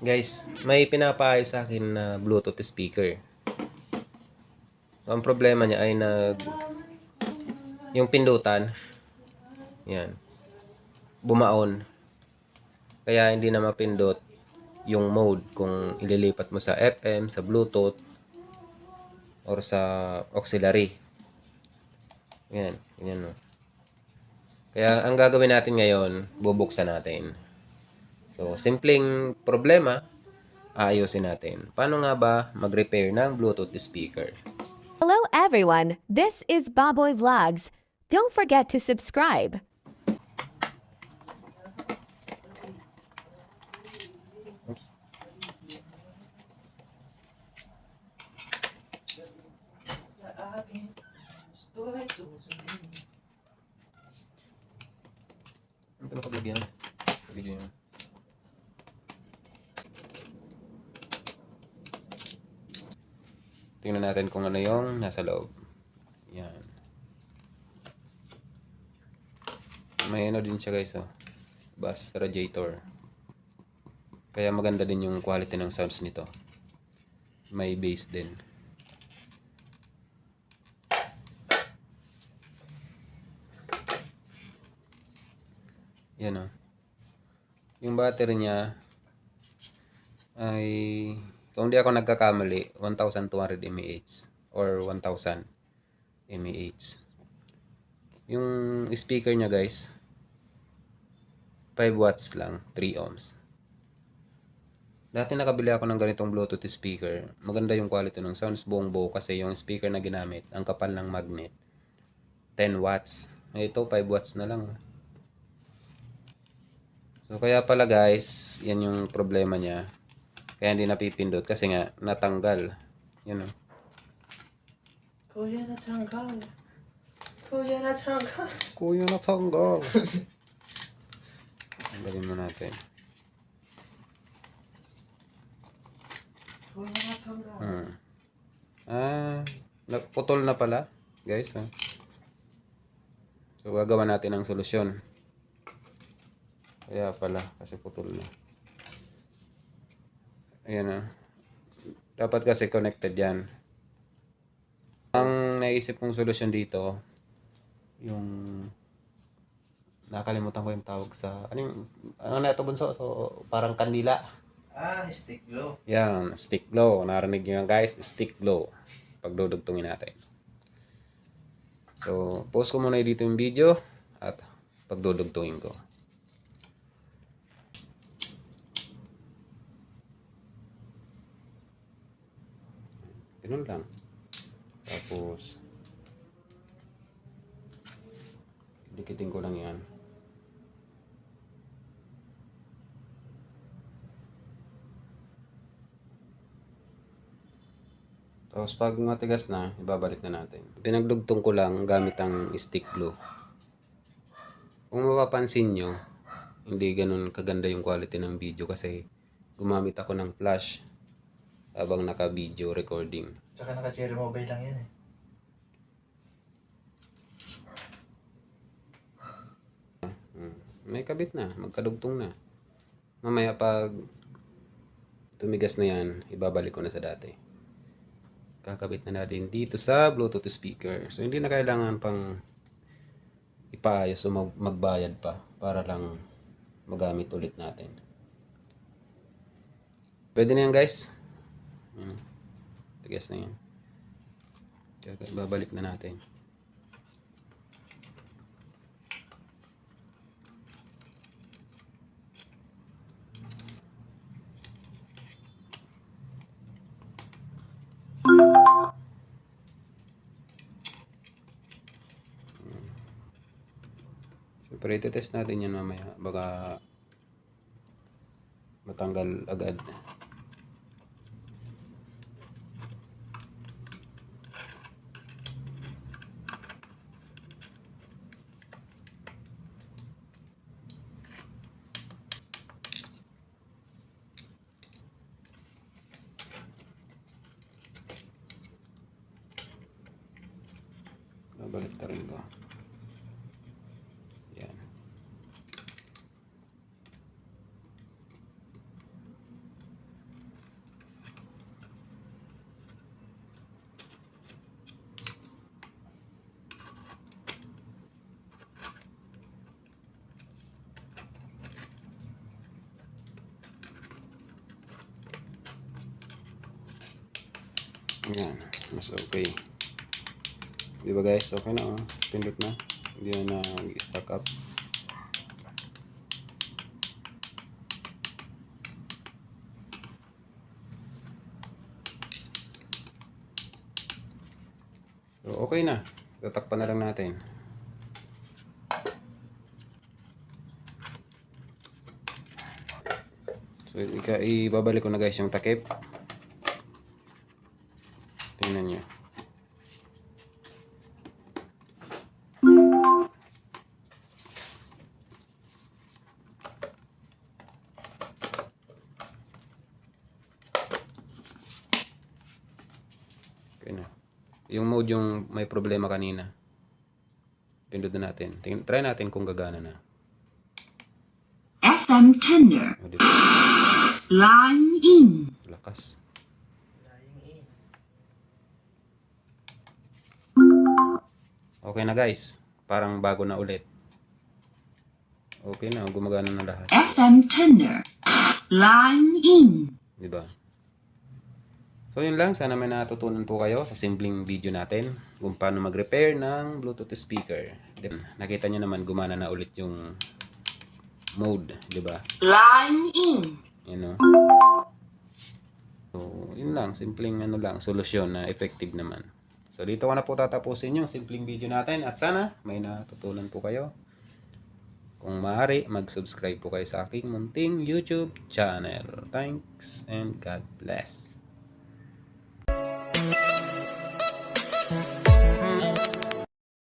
Guys, may pinapayo sa akin na Bluetooth speaker. Ang problema niya ay yung pindutan, yan, bumaon. Kaya hindi na mapindot yung mode kung ililipat mo sa FM, sa Bluetooth, or sa auxiliary. Yan, ganyan no. Kaya ang gagawin natin ngayon, bubuksan natin. So, simpleng problema, aayusin natin. Paano nga ba mag-repair ng Bluetooth speaker? Hello everyone, this is Baboy Vlogs. Don't forget to subscribe. Ito na paglagyan. Video yun. Tingnan natin kung ano yung nasa loob. Yan. May ano din siya guys, oh. Bus radiator. Kaya maganda din yung quality ng sounds nito. May bass din. Yan, oh. Yung battery niya ay, kung di ako nagkakamali, 1200 mAh or 1000 mAh. Yung speaker niya guys, 5 watts lang, 3 ohms. Dati nakabili ako ng ganitong Bluetooth speaker. Maganda yung quality ng sounds, buong buo, kasi yung speaker na ginamit, ang kapal ng magnet, 10 watts. Ito 5 watts na lang. So kaya pala guys, yan yung problema niya. Kaya hindi napipindot kasi nga natanggal. Yan o. Kuya natanggal. Kuya natanggal. Kuya natanggal. Tanggalin mo natin. Kuya natanggal. Putol na pala guys. So gagawa natin ang solusyon. Kaya pala kasi putol na. Ayan o. Dapat kasi connected yan. Ang naisip kong solusyon dito, yung nakalimutan ko yung tawag sa ano na ito bunso? So parang kandila. Stick glow. Yan, stick glow. Narinig nyo yan guys, stick glow. Pagdudugtungin natin. So pause ko muna dito yung video at pagdudugtungin ko. Ganun lang. Tapos dikitin ko lang yan. Tapos pag matigas na, ibabalik na natin. Pinagdugtong ko lang gamit ang stick glue. Kung mapapansin nyo, hindi ganun kaganda yung quality ng video kasi gumamit ako ng flash habang naka-video recording. Tsaka naka-cherry mobile lang yan eh. May kabit na, magkadugtong na. Mamaya pag tumigas na yan, ibabalik ko na sa dati. Kakabit na natin dito sa Bluetooth speaker. So hindi na kailangan pang ipaayos o magbayad pa para lang magamit ulit natin. Pwede na yan guys. Tigas na yan. Babalik na natin. Siyempre iti-test natin yan mamaya. Baka matanggal agad. Babalik na rin ko. Yan. Ayan, mas okay. Di ba guys? Okay na oh. Pindot na. Hindi na nag-stack up. So, okay na. Tatakpan na lang natin. So, ibabalik ko na guys yung takip. Tingnan nyo. Okay na. Yung mode yung may problema kanina. Pindot na natin. Try natin kung gagana na. FM tender. O, diba? Line in. Lakas. Okay na guys. Parang bago na ulit. Okay na. Gumagana na lahat. FM tender. Line in. Diba? So yun lang, sana may natutunan po kayo sa simpleng video natin kung paano mag-repair ng Bluetooth speaker. Then, nakita nyo naman gumana na ulit yung mode, di ba? Line in. You know? So, yun lang, simpleng solusyon na effective naman. So dito ko na po tatapusin yung simpleng video natin at sana may natutunan po kayo. Kung maaari, mag-subscribe po kayo sa aking munting YouTube channel. Thanks and God bless.